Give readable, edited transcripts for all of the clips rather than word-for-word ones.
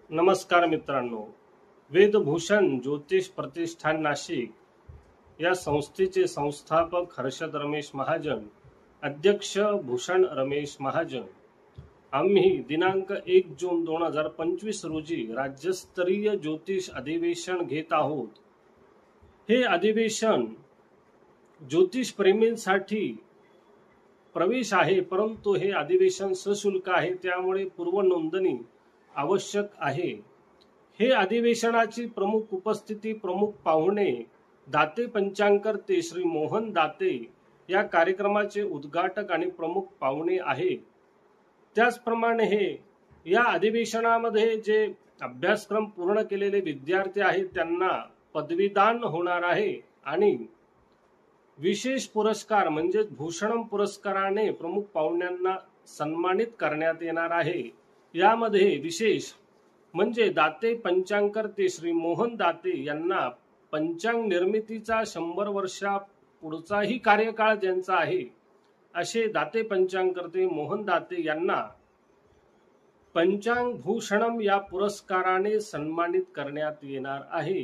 नमस्कार मित्रांनो, वेदभूषण ज्योतिष प्रतिष्ठान नाशिक या संस्थेचे संस्थापक हर्षद रमेश महाजन, अध्यक्ष भूषण रमेश महाजन। आम्ही दिनांक 1 जून 2025 रोजी राज्यस्तरीय ज्योतिष अधिवेशन घेत आहोत। हे अधिवेशन ज्योतिष प्रेमींसाठी प्रवेश आहे, परंतु हे अधिवेशन सशुल्क आहे, त्यामुळे पूर्व नोंदणी आवश्यक आहे। हे अधिवेशनाची प्रमुख उपस्थिती, प्रमुख पाहुणे दाते पंचांगकर्ते श्री मोहन दाते या कार्यक्रमाचे उद्घाटक आणि प्रमुख पाहुणे आहे। त्याचप्रमाणे हे या अधिवेशनामध्ये जे अभ्यासक्रम पूर्ण केलेले विद्यार्थी आहेत त्यांना पदवीदान होणार आहे आणि विशेष पुरस्कार म्हणजे भूषणम पुरस्काराने प्रमुख पाहुण्यांना सन्मानित करण्यात येणार आहे। यामध्ये विशेष म्हणजे दाते पंचांगकर्ते श्री मोहन दाते यांना पंचांग निर्मितीचा 100 वर्षा पुढचाही कार्यकाळ ज्यांचा आहे असे दाते पंचांगकर्ते मोहन दाते यांना पंचांग भूषणम या पुरस्काराने सन्मानित करण्यात येणार आहे।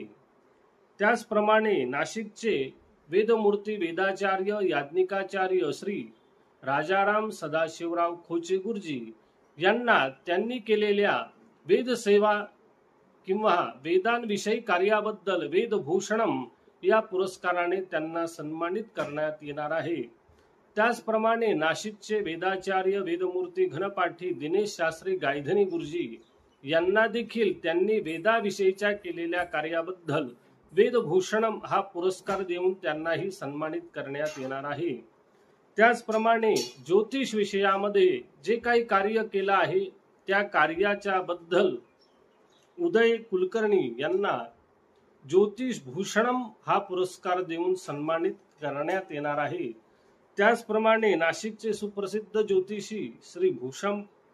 त्याचप्रमाणे नाशिकचे वेदमूर्ती वेदाचार्य याज्ञिकाचार्य श्री राजाराम सदाशिवराव खोचे गुरुजी यांना त्यांनी केलेल्या वेदसेवा किंवा वेदांविषयी कार्याबद्दल वेदभूषणम या पुरस्काराने त्यांना सन्मानित करण्यात येणार आहे। त्याचप्रमाणे नाशिकचे वेदाचार्य वेदमूर्ती घनपाठी दिनेश शास्त्री गायधनी गुरुजी यांना देखील त्यांनी वेदाविषयीच्या केलेल्या कार्याबद्दल वेदभूषणम हा पुरस्कार देऊन त्यांनाही सन्मानित करण्यात येणार आहे। त्याचप्रमाणे ज्योतिष विषयामध्ये जे काही कार्य केलं आहे त्या कार्याच्या बद्दल उदय कुलकर्णी यांना ज्योतिष भूषणम हा पुरस्कार देऊन सन्मानित करण्यात येणार आहे। त्याचप्रमाणे नाशिकचे सुप्रसिद्ध ज्योतिषी श्री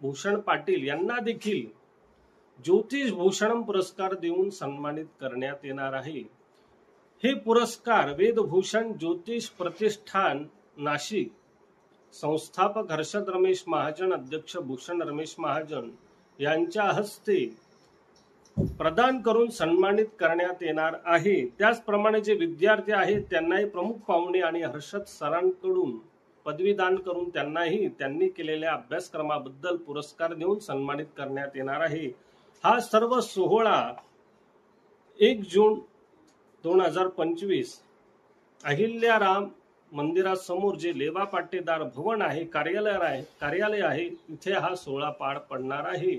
भूषण पाटील यांना देखील ज्योतिष भूषणम पुरस्कार देऊन सन्मानित करण्यात येणार आहे। हे पुरस्कार वेदभूषण ज्योतिष प्रतिष्ठान नाशिक संस्थापक हर्षद रमेश महाजन, अध्यक्ष भूषण रमेश महाजन यांच्या हस्ते प्रदान करून सन्मानित करण्यात येणार आहे। त्याचप्रमाणे जे विद्यार्थी आहेत त्यांनाही प्रमुख पाहुणे आणि हर्षद सरांकडून पदवीदान करून त्यांनाही त्यांनी केलेल्या अभ्यासक्रमाबद्दल पुरस्कार देऊन सन्मानित करण्यात येणार आहे। हा सर्व सोहळा 1 जून 2025 अहिल्याराम मंदिरासमोर जे लेवा पाटेदार भवन आहे कार्यालय आहे इथे हा सोहळा पार पडणार आहे।